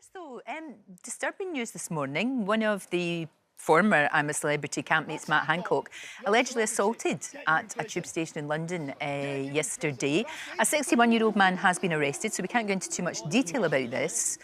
course, though. Disturbing news this morning. One of the former I'm a Celebrity campmates, Matt Hancock, allegedly assaulted at a tube station in London yesterday. A 61-year-old man has been arrested, so we can't go into too much detail about this.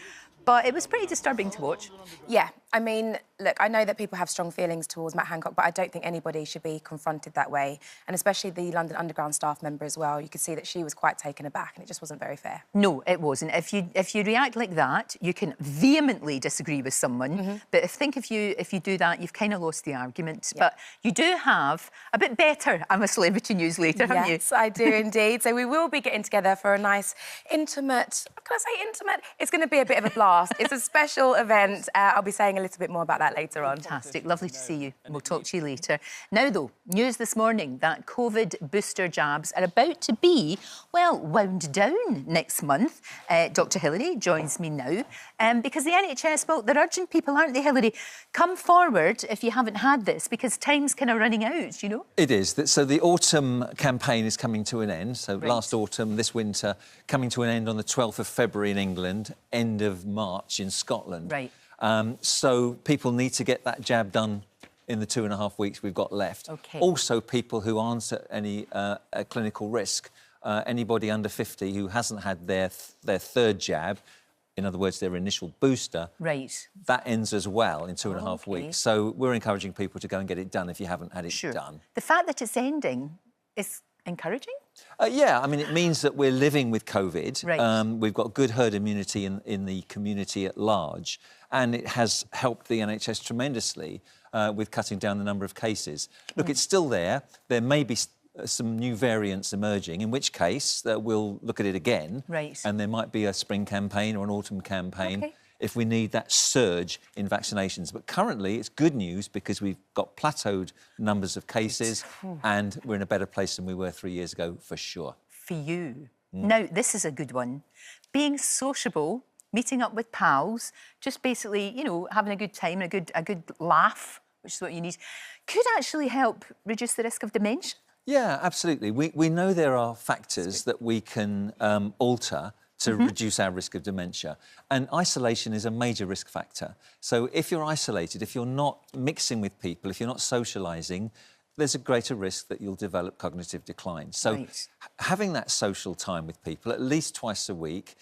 But it was pretty disturbing to watch. Yeah, I mean, look, I know that people have strong feelings towards Matt Hancock, but I don't think anybody should be confronted that way. And especially the London Underground staff member as well. You could see that she was quite taken aback and it just wasn't very fair. No, it wasn't. If you react like that, you can vehemently disagree with someone. But if you do that, you've kind of lost the argument. Yeah. But you do have a bit better I'm a Celebrity news later, haven't you? Yes, I do indeed. So we will be getting together for a nice intimate... Can I say intimate? It's going to be a bit of a blast. It's a special event. I'll be saying a little bit more about that later on. Fantastic. Lovely to see you. We'll talk to you later. Now, though, news this morning that COVID booster jabs are about to be, well, wound down next month. Dr Hilary joins me now because the NHS, well, they're urging people, aren't they, Hilary? Come forward if you haven't had this because time's kind of running out, you know? It is. So the autumn campaign is coming to an end. So last autumn, this winter, coming to an end on the 12th of February in England, end of March in Scotland. Right. So people need to get that jab done in the 2.5 weeks we've got left. Okay. Also, people who aren't at any clinical risk, anybody under 50 who hasn't had their third jab, in other words, their initial booster, right, that ends as well in 2.5 weeks. So we're encouraging people to go and get it done if you haven't had it done. The fact that it's ending is encouraging? Yeah, I mean, it means that we're living with COVID. Right. We've got good herd immunity in the community at large, and it has helped the NHS tremendously with cutting down the number of cases. Look, it's still there. There may be some new variants emerging, in which case we'll look at it again. Right. And there might be a spring campaign or an autumn campaign if we need that surge in vaccinations. But currently, it's good news because we've got plateaued numbers of cases and we're in a better place than we were 3 years ago, for sure. For you. Now, this is a good one. Being sociable, meeting up with pals, just basically, you know, having a good time, a good laugh, which is what you need, could actually help reduce the risk of dementia. Yeah, absolutely. We know there are factors that we can alter to reduce our risk of dementia. And isolation is a major risk factor. So if you're isolated, if you're not mixing with people, if you're not socialising, there's a greater risk that you'll develop cognitive decline. So having that social time with people at least twice a week,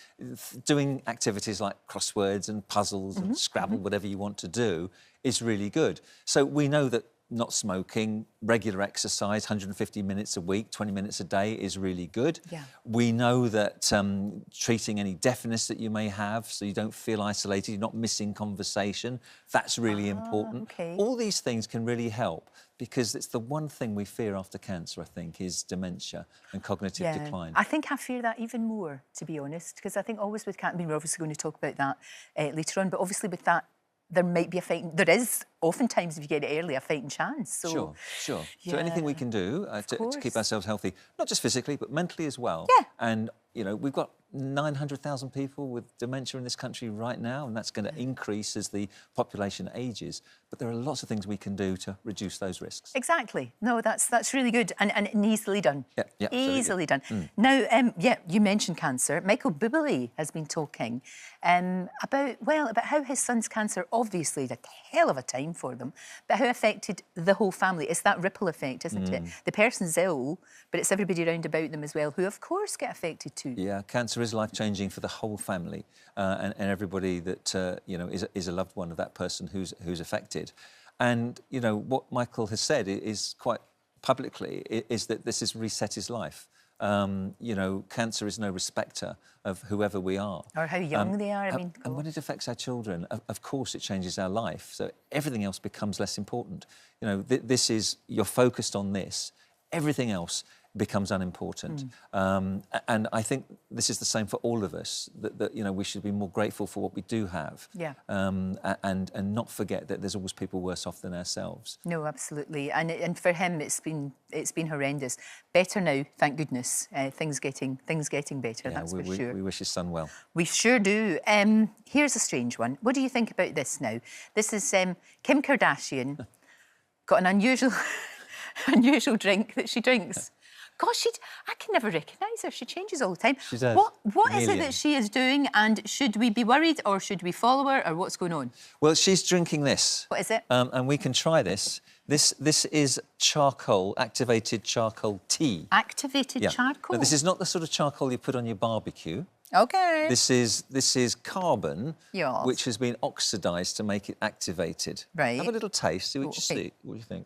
doing activities like crosswords and puzzles and Scrabble, whatever you want to do, is really good. So we know that not smoking, regular exercise, 150 minutes a week, 20 minutes a day is really good. Yeah. We know that treating any deafness that you may have so you don't feel isolated, you're not missing conversation, that's really important. Okay. All these things can really help because it's the one thing we fear after cancer, I think, is dementia and cognitive decline. I think I fear that even more, to be honest, because I think always with cancer, I mean, we're obviously going to talk about that later on, but obviously with that, there might be a fighting... There is, oftentimes, if you get it early, a fighting chance. So, Sure. Yeah. So anything we can do to keep ourselves healthy, not just physically, but mentally as well. Yeah. And, you know, we've got 900,000 people with dementia in this country right now, and that's going to increase as the population ages. But there are lots of things we can do to reduce those risks. Exactly. No, that's really good and easily done. Yeah, easily done. Now, you mentioned cancer. Michael Bublé has been talking about how his son's cancer obviously had a hell of a time for them, but how affected the whole family. It's that ripple effect, isn't it? The person's ill, but it's everybody around about them as well who, of course, get affected too. Yeah, cancer is life-changing for the whole family and everybody that, you know, is a loved one of that person who's affected. And, you know, what Michael has said is quite publicly is that this has reset his life. You know, cancer is no respecter of whoever we are. Or how young they are, I mean... And when it affects our children, of course it changes our life, so everything else becomes less important. You know, this is... You're focused on this. Everything else becomes unimportant. And I think this is the same for all of us, that you know, we should be more grateful for what we do have. Yeah. And not forget that there's always people worse off than ourselves. No, absolutely. And for him, it's been horrendous. Better now, thank goodness. Things getting better, that's for sure. We wish his son well. We sure do. Here's a strange one. What do you think about this now? This is Kim Kardashian got an unusual drink that she drinks. Gosh, I can never recognise her. She changes all the time. She does. What is it that she is doing, and should we be worried or should we follow her, or what's going on? Well, she's drinking this. What is it? And we can try this. This is charcoal, activated charcoal tea. Activated charcoal? Now, this is not the sort of charcoal you put on your barbecue. OK. This is carbon, Yes. which has been oxidised to make it activated. Right. Have a little taste, see what you Okay. see. What do you think?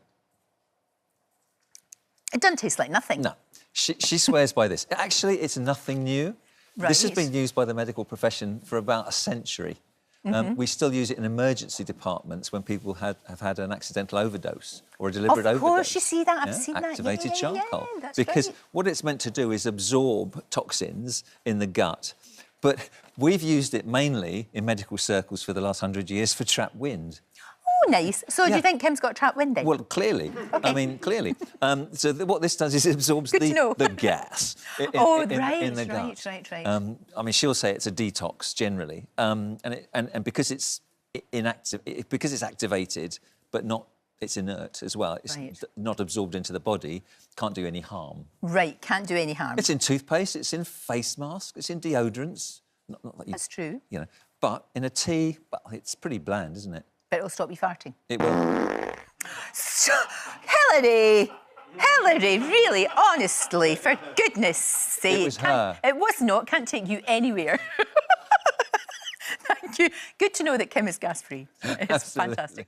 It doesn't taste like nothing. No. She swears by this. Actually, it's nothing new. Right. This has been used by the medical profession for about a century. We still use it in emergency departments when people have had an accidental overdose or a deliberate overdose. Of course, you see that. I've seen that. Activated charcoal. Yeah, that's because right. what it's meant to do is absorb toxins in the gut. But we've used it mainly in medical circles for the last 100 years for trapped wind. Oh, nice. So do you think Kim's got trapped wind then? Well, clearly. Okay. I mean, clearly. What this does is it absorbs the gas in the gut. Right. I mean, she'll say it's a detox generally, and because it's inactive, because it's activated, but not. It's inert as well. It's not absorbed into the body. Can't do any harm. Right, can't do any harm. It's in toothpaste. It's in face masks. It's in deodorants. Not that That's true. You know, but in a tea, well, it's pretty bland, isn't it? But it'll stop you farting. It will. So, Hilary, really, honestly, for goodness sake. It was her. It was not. Can't take you anywhere. Thank you. Good to know that Kim is gas-free. It's Absolutely. fantastic.